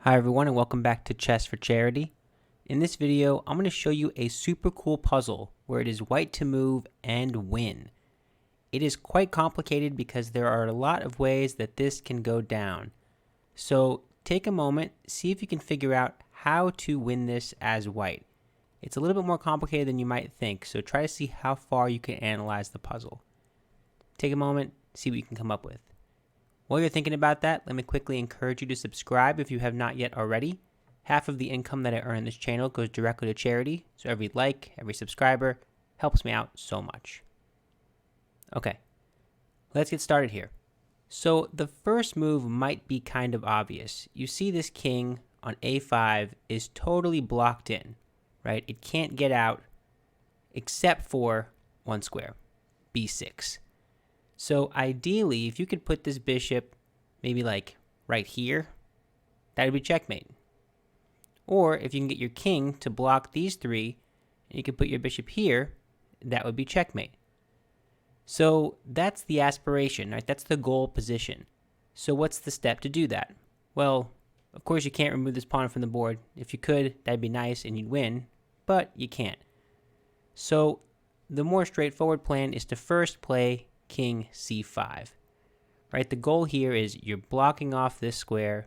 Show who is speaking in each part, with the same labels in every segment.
Speaker 1: Hi everyone and welcome back to Chess for Charity. In this video, I'm going to show you a super cool puzzle where it is white to move and win. It is quite complicated because there are a lot of ways that this can go down. So take a moment, see if you can figure out how to win this as white. It's a little bit more complicated than you might think, so try to see how far you can analyze the puzzle. Take a moment, see what you can come up with. While you're thinking about that, let me quickly encourage you to subscribe if you have not yet already. Half of the income that I earn in this channel goes directly to charity, so every like, every subscriber helps me out so much. Okay, let's get started here. So the first move might be kind of obvious. You see this king on a5 is totally blocked in, right? It can't get out except for one square, b6. So ideally, if you could put this bishop maybe like right here, that would be checkmate. Or if you can get your king to block these three, and you can put your bishop here, that would be checkmate. So that's the aspiration, right? That's the goal position. So what's the step to do that? Well, of course you can't remove this pawn from the board. If you could, that'd be nice and you'd win, but you can't. So the more straightforward plan is to first play king c5, right? The goal here is you're blocking off this square.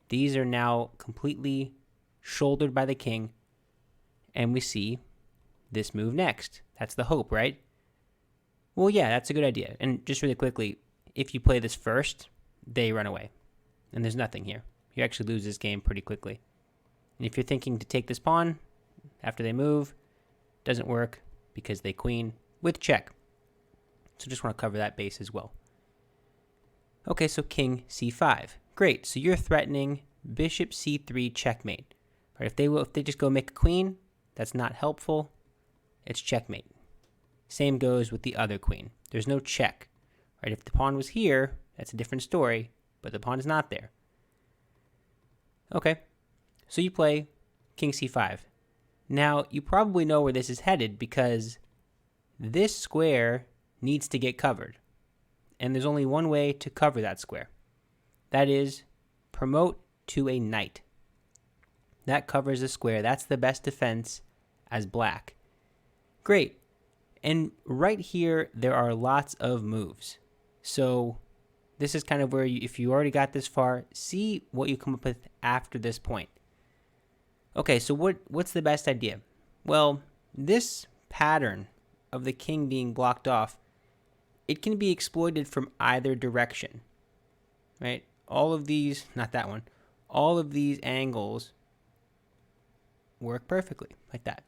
Speaker 1: These are now completely shouldered by the king, and we see this move next. That's the hope, right? Well, yeah, that's a good idea. And just really quickly, if you play this first, they run away, and there's nothing here. You actually lose this game pretty quickly. And if you're thinking to take this pawn after they move, doesn't work because they queen with check. So just want to cover that base as well. Okay, so king c5. Great. So you're threatening bishop c3 checkmate. Right? If they just go make a queen, that's not helpful. It's checkmate. Same goes with the other queen. There's no check. Right? If the pawn was here, that's a different story, but the pawn is not there. Okay. So you play king c5. Now, you probably know where this is headed because this square needs to get covered. And there's only one way to cover that square. That is, promote to a knight. That covers the square. That's the best defense as black. Great. And right here, there are lots of moves. So this is kind of where, if you already got this far, see what you come up with after this point. Okay, so what's the best idea? Well, this pattern of the king being blocked off, it can be exploited from either direction, right? All of these, not that one, all of these angles work perfectly like that.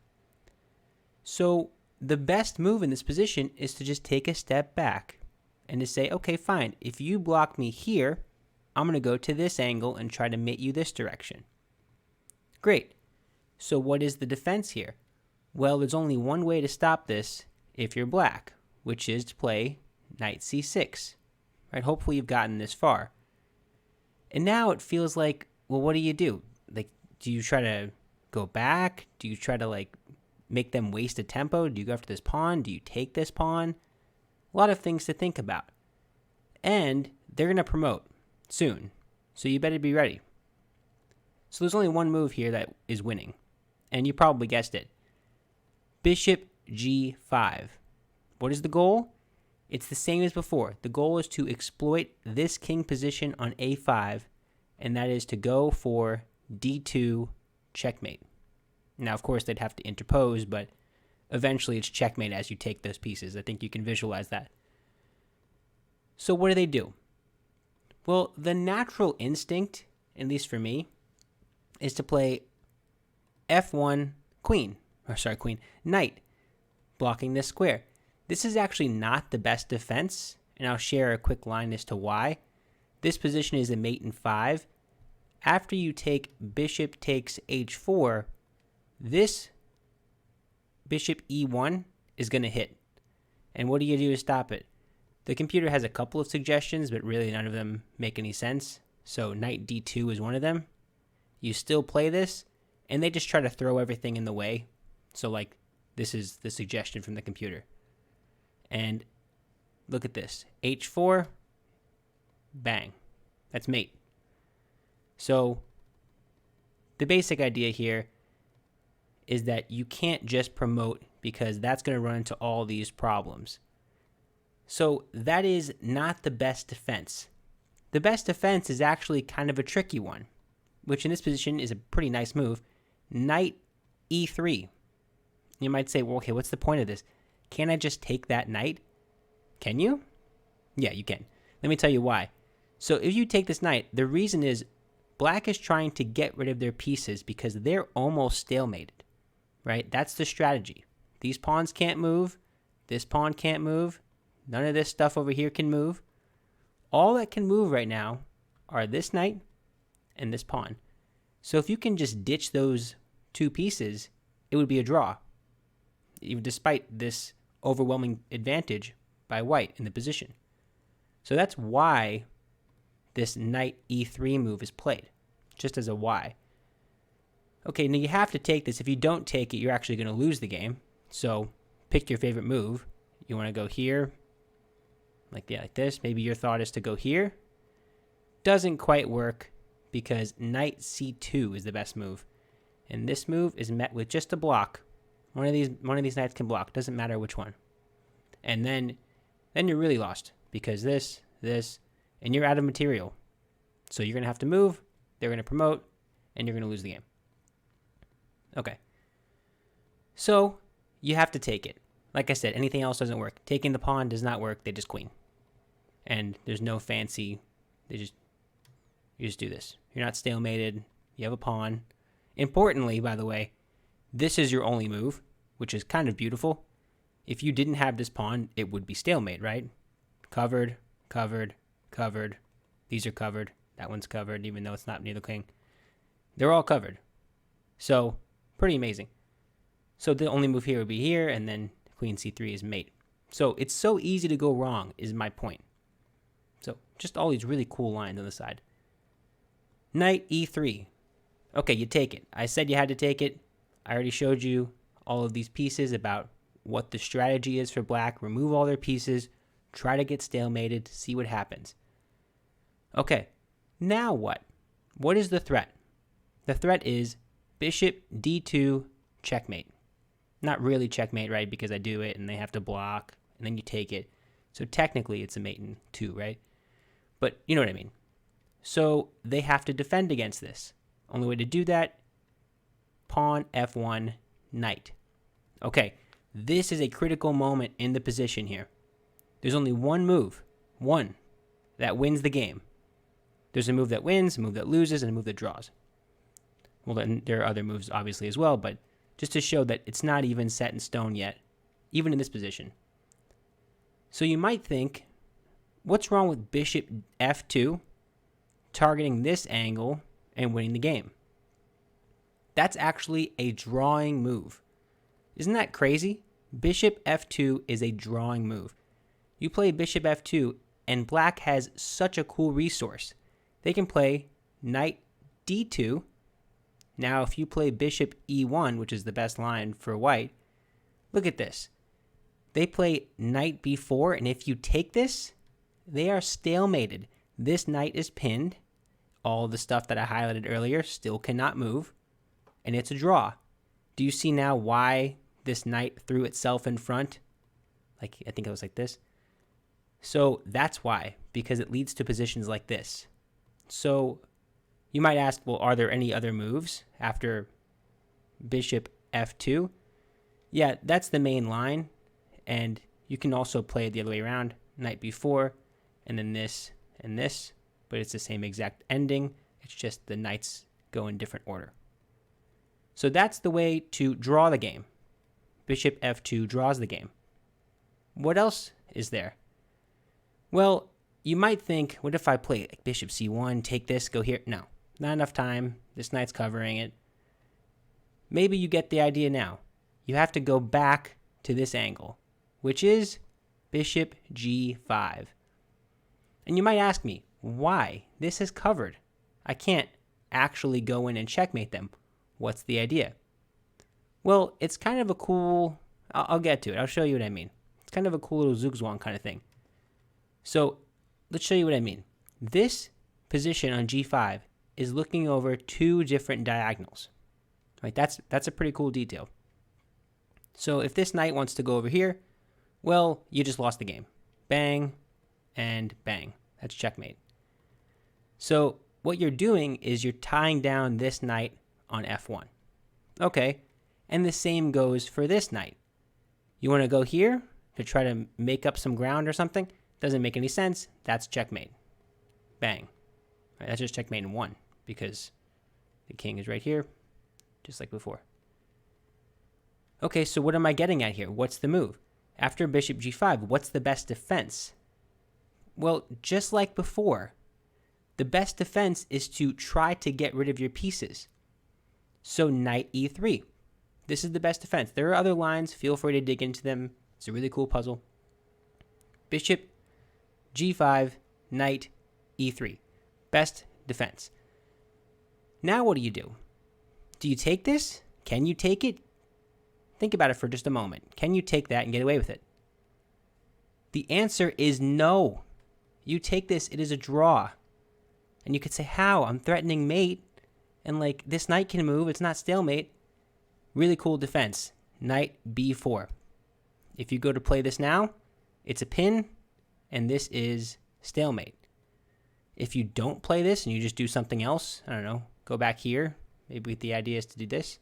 Speaker 1: So the best move in this position is to just take a step back and to say, okay, fine, if you block me here, I'm going to go to this angle and try to mate you this direction. Great. So what is the defense here? Well, there's only one way to stop this if you're black, which is to play knight c6. Right? Hopefully you've gotten this far. And now it feels like, well, what do? Like, do you try to go back? Do you try to like make them waste a tempo? Do you go after this pawn? Do you take this pawn? A lot of things to think about. And they're going to promote soon, so you better be ready. So there's only one move here that is winning, and you probably guessed it. Bishop g5. What is the goal? It's the same as before. The goal is to exploit this king position on a5, and that is to go for d2 checkmate. Now, of course, they'd have to interpose, but eventually it's checkmate as you take those pieces. I think you can visualize that. So what do? Well, the natural instinct, at least for me, is to play f1 knight, blocking this square. This is actually not the best defense, and I'll share a quick line as to why. This position is a mate in 5. After you take bishop takes h4, this bishop e1 is going to hit. And what do you do to stop it? The computer has a couple of suggestions, but really none of them make any sense. So knight d2 is one of them. You still play this, and they just try to throw everything in the way. So like, this is the suggestion from the computer. And look at this. h4, bang. That's mate. So the basic idea here is that you can't just promote because that's going to run into all these problems. So that is not the best defense. The best defense is actually kind of a tricky one, which in this position is a pretty nice move. Knight e3. You might say, well, okay, what's the point of this? Can't I just take that knight? Can you? Yeah, you can. Let me tell you why. So if you take this knight, the reason is black is trying to get rid of their pieces because they're almost stalemated, right? That's the strategy. These pawns can't move. This pawn can't move. None of this stuff over here can move. All that can move right now are this knight and this pawn. So if you can just ditch those two pieces, it would be a draw, even despite this overwhelming advantage by white in the position. So that's why this knight e3 move is played, just as a why. Okay, now you have to take this. If you don't take it, you're actually going to lose the game. So pick your favorite move. You want to go here, like this. Maybe your thought is to go here. Doesn't quite work because knight c2 is the best move. And this move is met with just a block. One of these knights can block. Doesn't matter which one. And then you're really lost because this, and you're out of material. So you're going to have to move, they're going to promote, and you're going to lose the game. Okay. So you have to take it. Like I said, anything else doesn't work. Taking the pawn does not work. They just queen. And there's no fancy. You just do this. You're not stalemated. You have a pawn. Importantly, by the way, this is your only move, which is kind of beautiful. If you didn't have this pawn, it would be stalemate, right? Covered, covered, covered. These are covered. That one's covered, even though it's not near the king. They're all covered. So, pretty amazing. So the only move here would be here, and then queen c3 is mate. So it's so easy to go wrong, is my point. So just all these really cool lines on the side. Knight e3. Okay, you take it. I said you had to take it. I already showed you all of these pieces about what the strategy is for black. Remove all their pieces. Try to get stalemated. See what happens. Okay, now what? What is the threat? The threat is bishop d2 checkmate. Not really checkmate, right? Because I do it and they have to block and then you take it. So technically it's a mate in 2, right? But you know what I mean. So they have to defend against this. Only way to do that, pawn f1 knight. Okay, this is a critical moment in the position here. There's only one move, that wins the game. There's a move that wins, a move that loses, and a move that draws. Well, then there are other moves obviously as well, but just to show that it's not even set in stone yet, even in this position. So you might think, what's wrong with bishop f2 targeting this angle and winning the game? That's actually a drawing move. Isn't that crazy? Bishop f2 is a drawing move. You play bishop f2 and black has such a cool resource. They can play knight d2. Now, if you play bishop e1, which is the best line for white, look at this. They play knight b4, and if you take this, they are stalemated. This knight is pinned. All the stuff that I highlighted earlier still cannot move, and it's a draw. Do you see now why this knight threw itself in front? Like, I think it was like this. So that's why, because it leads to positions like this. So you might ask, well, are there any other moves after bishop f2? Yeah, that's the main line. And you can also play it the other way around. Knight b4, and then this and this. But it's the same exact ending. It's just the knights go in different order. So that's the way to draw the game. Bishop f2 draws the game. What else is there? Well, you might think, what if I play like bishop c1, take this, go here? No, not enough time. This knight's covering it. Maybe you get the idea now. You have to go back to this angle, which is bishop g5. And you might ask me, why? This is covered. I can't actually go in and checkmate them. What's the idea? Well, it's kind of a cool... I'll get to it. I'll show you what I mean. It's kind of a cool little zugzwang kind of thing. So let's show you what I mean. This position on g5 is looking over two different diagonals. Right? That's a pretty cool detail. So if this knight wants to go over here, well, you just lost the game. Bang and bang. That's checkmate. So what you're doing is you're tying down this knight on f1. Okay, and the same goes for this knight. You want to go here to try to make up some ground or something? Doesn't make any sense. That's checkmate. Bang. Right, that's just checkmate in one because the king is right here, just like before. Okay, so what am I getting at here? What's the move? After bishop g5, what's the best defense? Well, just like before, the best defense is to try to get rid of your pieces. So knight e3. This is the best defense. There are other lines. Feel free to dig into them. It's a really cool puzzle. Bishop g5, knight e3. Best defense. Now what do? Do you take this? Can you take it? Think about it for just a moment. Can you take that and get away with it? The answer is no. You take this, it is a draw. And you could say, how? I'm threatening mate. And like, this knight can move. It's not stalemate. Really cool defense. Knight b4. If you go to play this now, it's a pin. And this is stalemate. If you don't play this and you just do something else, I don't know, go back here. Maybe the idea is to do this.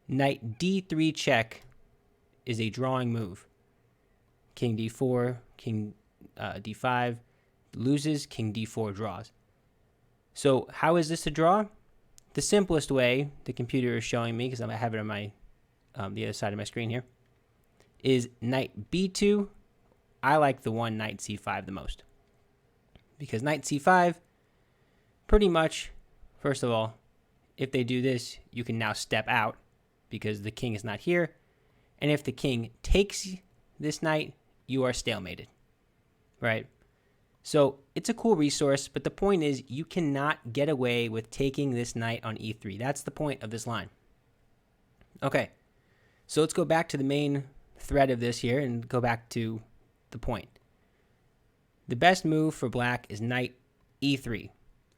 Speaker 1: Knight d3 check is a drawing move. King d4, king d5 loses, king d4 draws. So how is this a draw? The simplest way the computer is showing me, because I have it on my the other side of my screen here, is knight b2. I like the one knight c5 the most. Because knight c5, pretty much, first of all, if they do this, you can now step out because the king is not here. And if the king takes this knight, you are stalemated, right? So it's a cool resource, but the point is you cannot get away with taking this knight on e3. That's the point of this line. Okay, so let's go back to the main thread of this here and go back to the point. The best move for black is knight e3,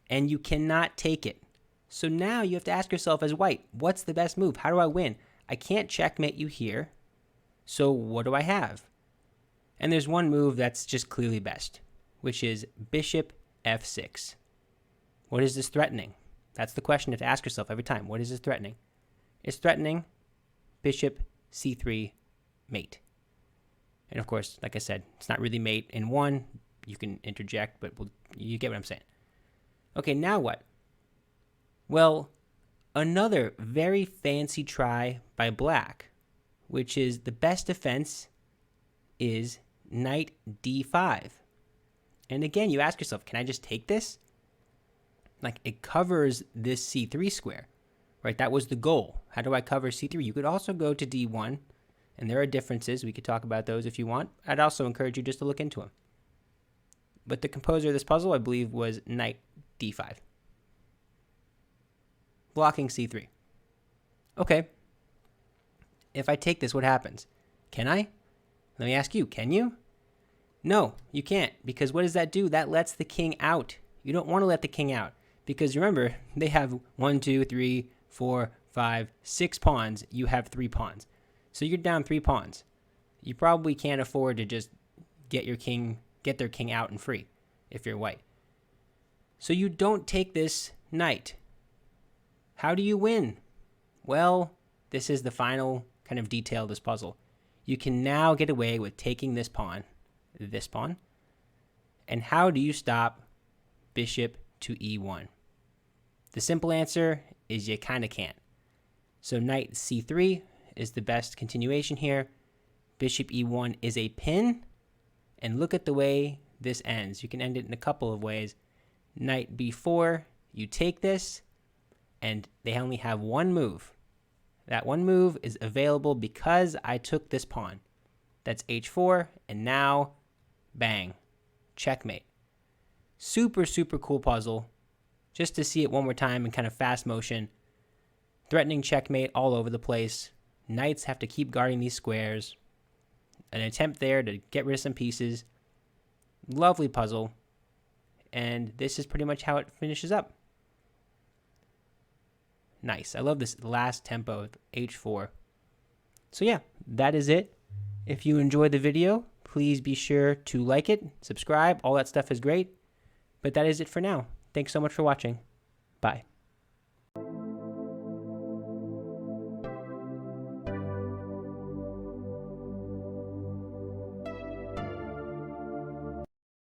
Speaker 1: and you cannot take it. So now you have to ask yourself as white, what's the best move? How do I win? I can't checkmate you here, so what do I have? And there's one move that's just clearly best, which is bishop f6. What is this threatening? That's the question you have to ask yourself every time. What is this threatening? It's threatening bishop c3 mate. And of course, like I said, it's not really mate in one. You can interject, but you get what I'm saying. Okay, now what? Well, another very fancy try by black, which is the best defense is knight d5. And again, you ask yourself, can I just take this? Like, it covers this c3 square, right? That was the goal. How do I cover c3? You could also go to d1, and there are differences. We could talk about those if you want. I'd also encourage you just to look into them. But the composer of this puzzle, I believe, was knight d5. Blocking c3. Okay. If I take this, what happens? Can I? Let me ask you, can you? No, you can't, because what does that do? That lets the king out. You don't want to let the king out, because remember, they have 1, 2, 3, 4, 5, 6 pawns. You have 3 pawns. So you're down 3 pawns. You probably can't afford to just get their king out and free if you're white. So you don't take this knight. How do you win? Well, this is the final kind of detail of this puzzle. You can now get away with taking this pawn. And how do you stop bishop to e1? The simple answer is you kind of can't. So knight c3 is the best continuation here. Bishop e1 is a pin. And look at the way this ends. You can end it in a couple of ways. Knight b4, you take this, and they only have one move. That one move is available because I took this pawn. That's h4, and now, bang, checkmate. Super, super cool puzzle. Just to see it one more time in kind of fast motion. Threatening checkmate all over the place. Knights have to keep guarding these squares. An attempt there to get rid of some pieces. Lovely puzzle. And this is pretty much how it finishes up. nice. I love this last tempo, H4. So yeah, that is it. If you enjoyed the video, please be sure to like it, subscribe. All that stuff is great. But that is it for now. Thanks so much for watching. Bye.